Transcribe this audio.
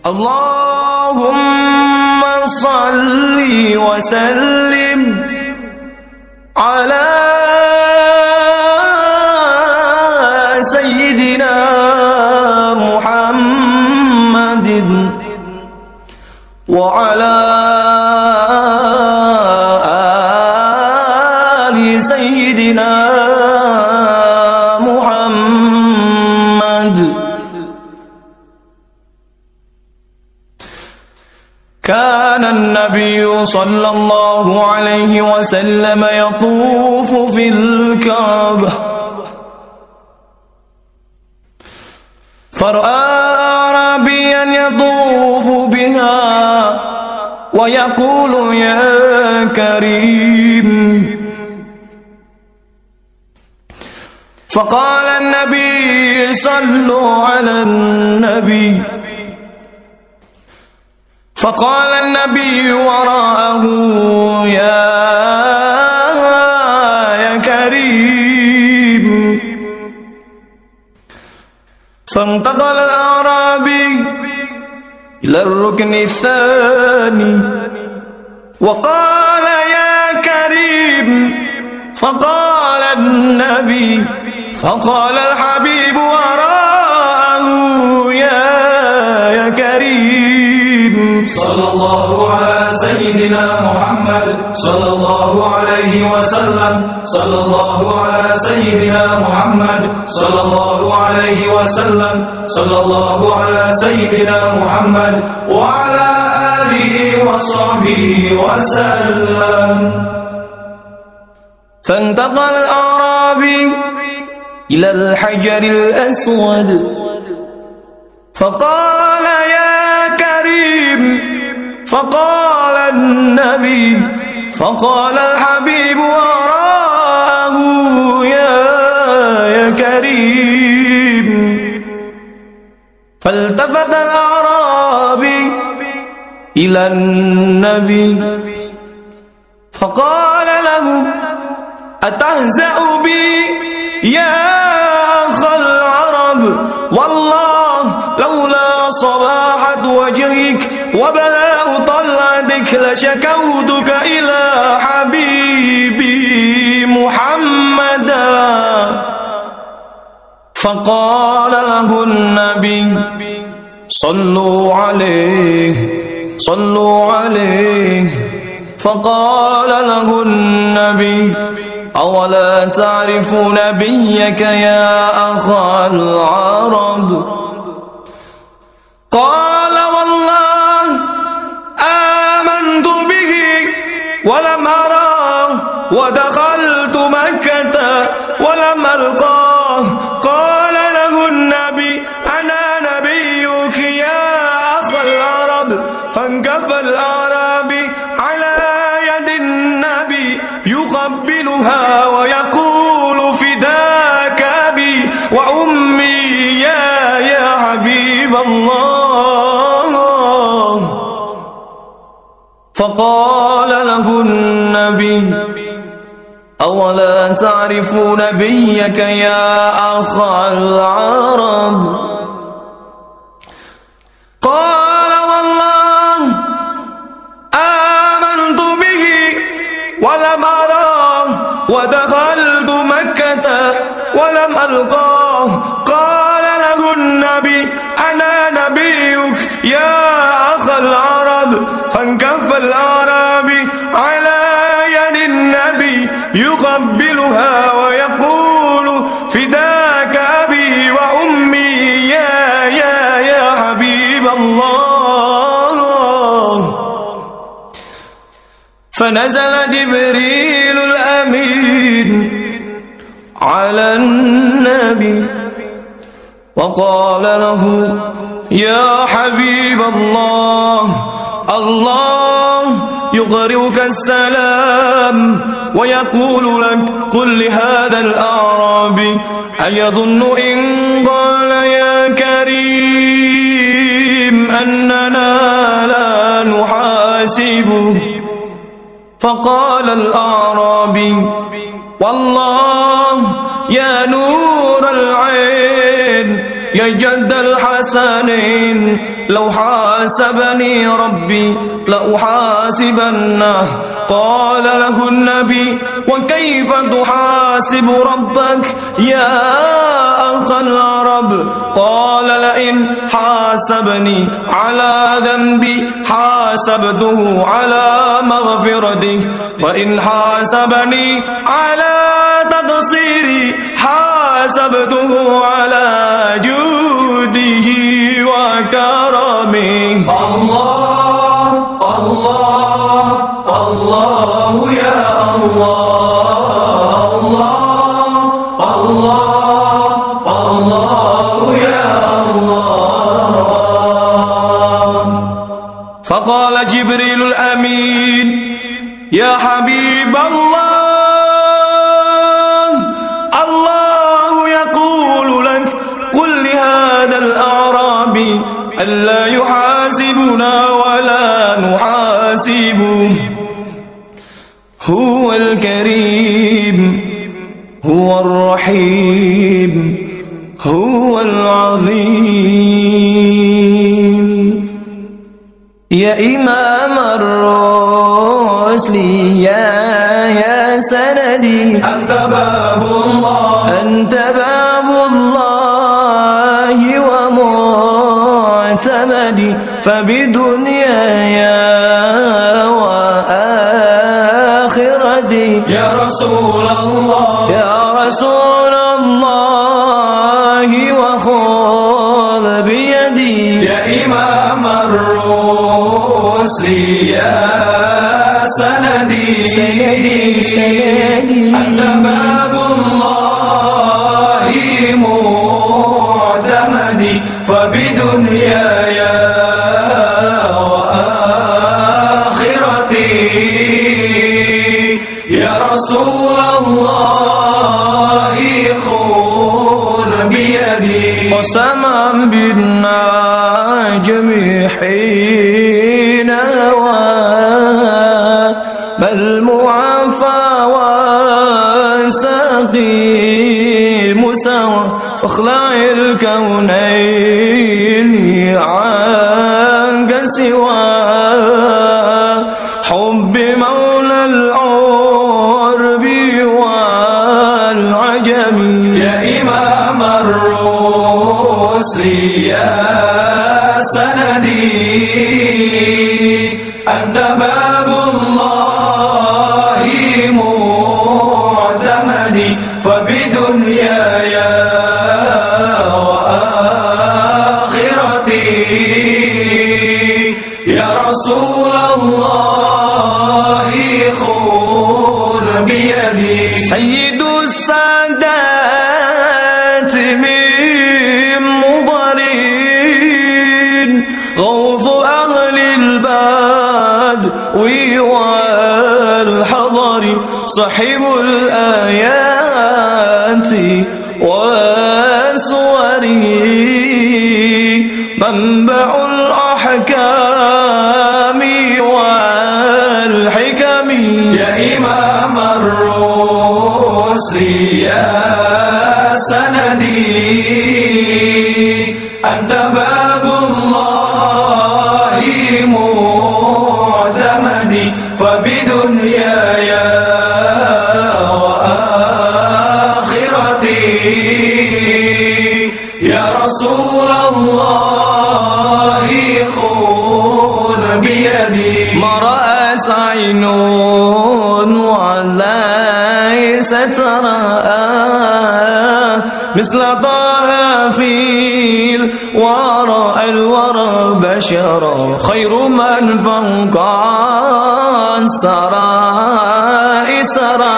اللهم صل وسلم على سيدنا محمد وعلى آل سيدنا محمد. كان النبي صلى الله عليه وسلم يطوف في الكعبة فرأى أعرابيا يطوف بها ويقول يا كريم، فقال النبي صلوا على النبي، فقال النبي وراءه يا كريم، فانتقل الأعرابي إلى الركن الثاني وقال يا كريم، فقال النبي، فقال الحبيب وراءه يا كريم، صلى الله على سيدنا محمد صلى الله عليه وسلم، صلى الله على سيدنا محمد صلى الله عليه وسلم، صلى الله على سيدنا محمد وعلى آله وصحبه وسلم. فانتقل الأعرابي إلى الحجر الأسود فقال يا كريم، فقال النبي، فقال الحبيب وراءه يا كريم، فالتفت الأعرابي إلى النبي فقال له أتهزأ بي يا أخ العرب؟ والله لولا صباحة وجهك وبلاء طلعتك لشكوتك إلى حبيبي محمدا. فقال له النبي صلوا عليه صلوا عليه، فقال له النبي أولا تعرف نبيك يا أخا العرب؟ قال والله آمنت به ولم أراه ودخلت مكة ولم ألقاه. قال له النبي أنا نبيك يا أخ العرب. فانكف الأعرابي على يد النبي يقبلها ويقول فداك أبي وأمي يا حبيب الله. فقال له النبي أولا تعرف نبيك يا أخا العرب؟ قال والله آمنت به ولم أراه ودخلت مكة ولم ألقاه. قال له النبي أنا نبيك يا أخ العرب. فانكف الأعرابي على يد النبي يقبلها ويقول فداك أبي وأمي يا حبيب الله. فنزل جبريل الأمين على النبي وقال له يا حبيب الله، الله يقرئك السلام ويقول لك قل لهذا الأعرابي أيظن إن قال يا كريم أننا لا نحاسبه؟ فقال الأعرابي والله يا نور العين يا جد الحسنين لو حاسبني ربي لأحاسبنه. قال له النبي وكيف تحاسب ربك يا أخ العرب؟ قال لئن حاسبني على ذنبي حاسبته على مغفرته، وإن حاسبني على تقصيري حاسبته على جوده وكرمه. الله الله الله يا الله الله الله يا الله. فقال جبريل الأمين يا حبيب الله الله يقول لك قل لهذا الأعرابي ألا يحاسبنا ولا نحاسبه، هو الكريم هو الرحيم هو العظيم. يا إمام الرسل يا سندي أنت باب الله أنت باب الله ومعتمدي، فبدنياي وآخرتي يا رسول الله يا رسول الله وخذ بيدي. يا إمام الرسل يا سندي أنت باب الله معتمدي، فبدنياي وآخرتي يا رسول الله خذ بيدي. قسما بالنجم حين ما المعافى وسقيم سوى، فاخلع الكونين عنك سوى حب مولى العرب والعجم. يا إمام الرسل يا سندي أنت باب الله معتمدي، فبدنياي وآخرتي يا رسول الله خذ بيدي. سيد السادات من مضرين غوث أهل البدو والحضر، صاحب الآيات والصور، منبع الأحكام والحكم. يا إمام الرسل يا سندي أنت باب الله معتمدي، فبدنياي وآخرتي يا رسول الله خذ بيدي. ما رأت عين وليس ترى مثل طه في الورى الورى بشرا، خير من فوق السراء سرى